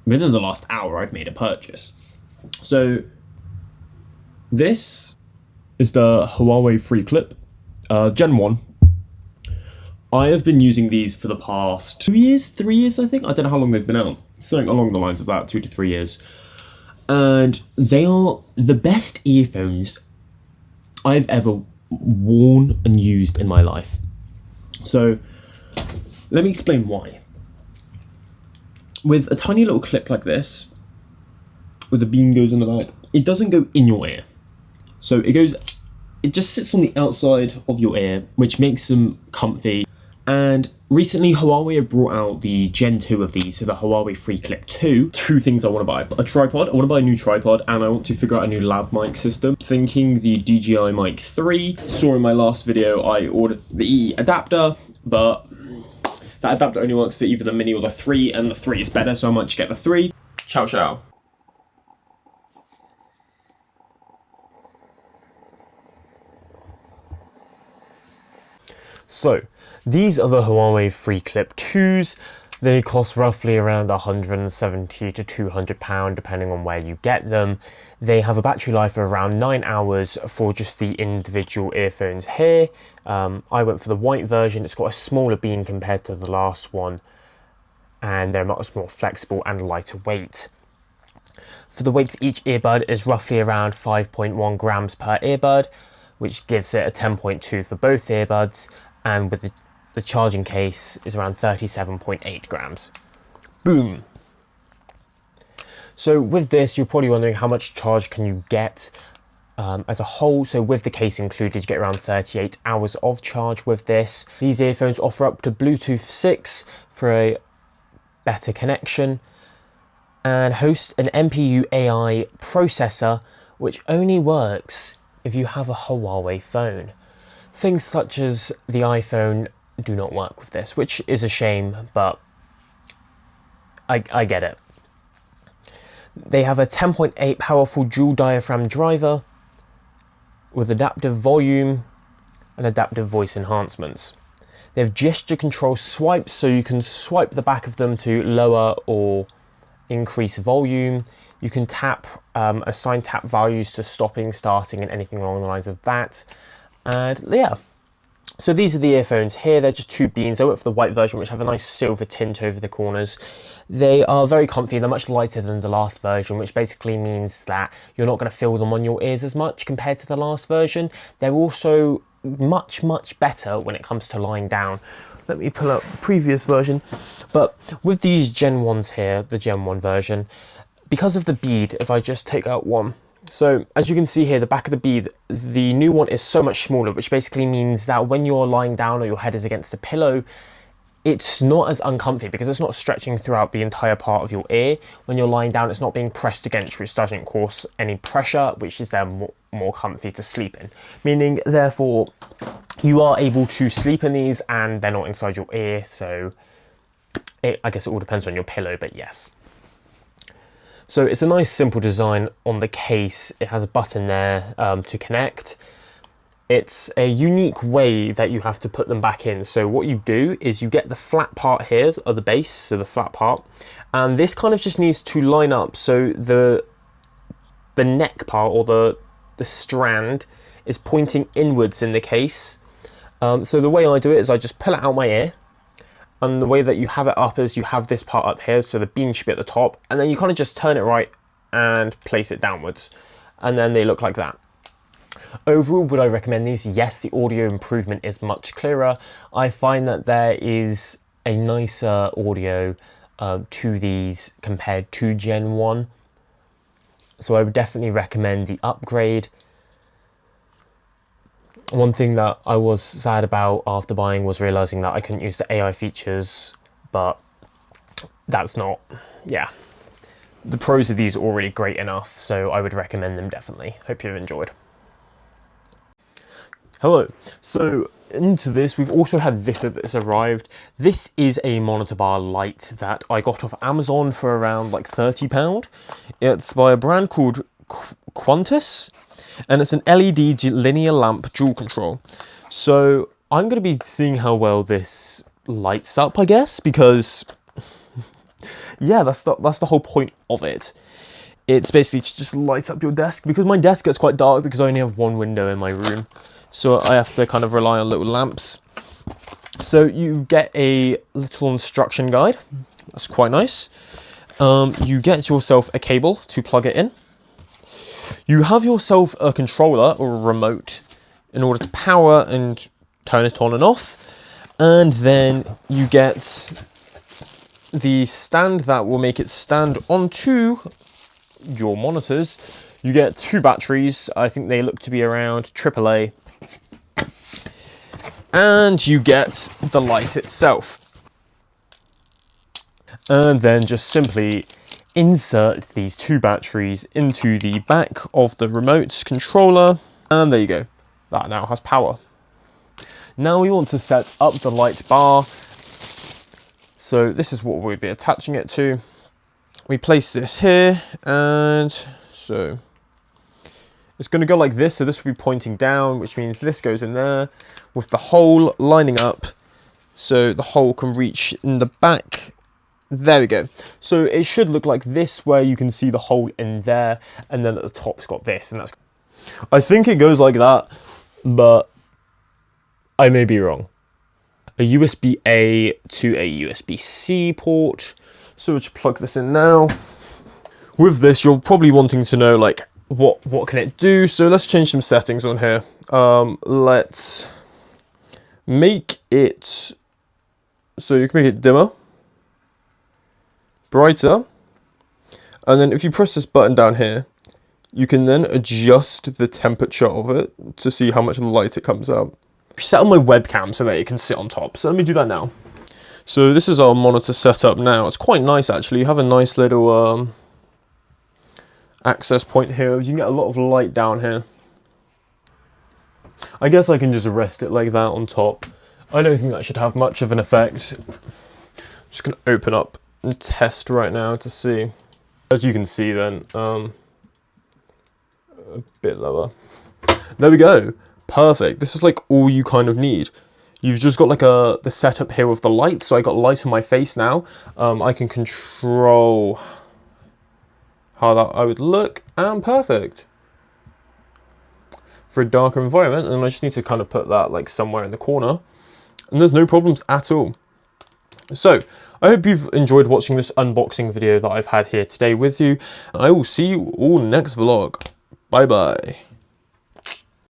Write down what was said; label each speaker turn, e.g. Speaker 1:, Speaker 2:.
Speaker 1: within the last hour, I've made a purchase. So this is the Huawei Freeclip, Gen 1. I have been using these for the past 2 years, 3 years, I think. I don't know how long they've been out. Something along the lines of that, 2 to 3 years. And they are the best earphones I've ever worn and used in my life. So let me explain why. With a tiny little clip like this, where the bean goes in the back, it doesn't go in your ear. So it just sits on the outside of your ear, which makes them comfy. And recently Huawei have brought out the Gen 2 of these, so the Huawei Freeclip 2. Two things I want to buy. A tripod, I want to buy a new tripod, and I want to figure out a new lav mic system. Thinking the Dji Mic 3. Saw in my last video I ordered the adapter, but that adapter only works for either the mini or the 3, and the 3 is better, so I might just get the 3. Ciao ciao. So, these are the Huawei Freeclip 2s. They cost roughly around £170 to £200 depending on where you get them. They have a battery life of around 9 hours for just the individual earphones here. I went for the white version. It's got a smaller beam compared to the last one, and they're much more flexible and lighter weight. For the weight for each earbud is roughly around 5.1 grams per earbud, which gives it a 10.2 for both earbuds, and with the charging case is around 37.8 grams. Boom. So with this, you're probably wondering how much charge can you get as a whole. So with the case included, you get around 38 hours of charge with this. These earphones offer up to Bluetooth 6 for a better connection, and host an MPU AI processor, which only works if you have a Huawei phone. Things such as the iPhone do not work with this, which is a shame, but I get it. They have a 10.8 powerful dual diaphragm driver with adaptive volume and adaptive voice enhancements. They have gesture control swipes, so you can swipe the back of them to lower or increase volume. You can tap, assign tap values to stopping, starting, and anything along the lines of that. And yeah, so these are the earphones here. They're just two beans. I went for the white version, which have a nice silver tint over the corners. They are very comfy. They're much lighter than the last version, which basically means that you're not going to feel them on your ears as much compared to the last version. They're also much better when it comes to lying down. Let me pull up the previous version. But with these Gen 1s here, the Gen 1 version, because of the bead, if I just take out one, so as you can see here, the back of the bead, the new one is so much smaller, which basically means that when you're lying down or your head is against a pillow, it's not as uncomfy because it's not stretching throughout the entire part of your ear. When you're lying down, it's not being pressed against you, which doesn't cause any pressure, which is then more comfy to sleep in. Meaning, therefore, you are able to sleep in these and they're not inside your ear. So I guess it all depends on your pillow, but yes. So it's a nice simple design on the case. It has a button there to connect. It's a unique way that you have to put them back in. So what you do is you get the flat part here of the base, so the flat part, and this kind of just needs to line up so the neck part or the strand is pointing inwards in the case. So the way I do it is I just pull it out my ear, and the way that you have it up is you have this part up here, so the bean should be at the top, and then you kind of just turn it right and place it downwards, and then they look like that. Overall, would I recommend these? Yes, the audio improvement is much clearer. I find that there is a nicer audio to these compared to Gen 1. So I would definitely recommend the upgrade. One thing that I was sad about after buying was realizing that I couldn't use the AI features, but that's not, yeah. The pros of these are already great enough, so I would recommend them definitely. Hope you've enjoyed. Hello, so into this, we've also had this that's arrived. This is a monitor bar light that I got off Amazon for around like £30. It's by a brand called Quantus, and it's an LED linear lamp dual control. So I'm going to be seeing how well this lights up, I guess, because yeah, that's the whole point of it. It's basically to just light up your desk, because my desk gets quite dark because I only have one window in my room. So I have to kind of rely on little lamps. So you get a little instruction guide. That's quite nice. You get yourself a cable to plug it in. You have yourself a controller or a remote in order to power and turn it on and off. And then you get the stand that will make it stand onto your monitors. You get 2 batteries. I think they look to be around AAA. And you get the light itself. And then just simply insert these 2 batteries into the back of the remote controller. And there you go. That now has power. Now we want to set up the light bar. So this is what we'd be attaching it to. We place this here, and so it's going to go like this. So this will be pointing down, which means this goes in there with the hole lining up. So the hole can reach in the back. There we go. So it should look like this, where you can see the hole in there, and then at the top it's got this, and that's, I think it goes like that, but I may be wrong. A USB-A to a USB-C port. So we'll just plug this in now. With this, you're probably wanting to know, like, what can it do? So let's change some settings on here. Let's make it, so you can make it dimmer, brighter, and then if you press this button down here, you can then adjust the temperature of it to see how much light it comes out. Set up my webcam so that it can sit on top. So let me do that now. So this is our monitor setup now. It's quite nice actually. You have a nice little access point here. You can get a lot of light down here. I guess I can just rest it like that on top. I don't think that should have much of an effect. I'm just going to open up and test right now to see. As you can see then, a bit lower. There we go. Perfect. This is like all you kind of need. You've just got like the setup here with the light. So I got light on my face now. I can control how that I would look, and perfect for a darker environment. And I just need to kind of put that like somewhere in the corner, and there's no problems at all. So I hope you've enjoyed watching this unboxing video that I've had here today with you. I will see you all next vlog. Bye bye.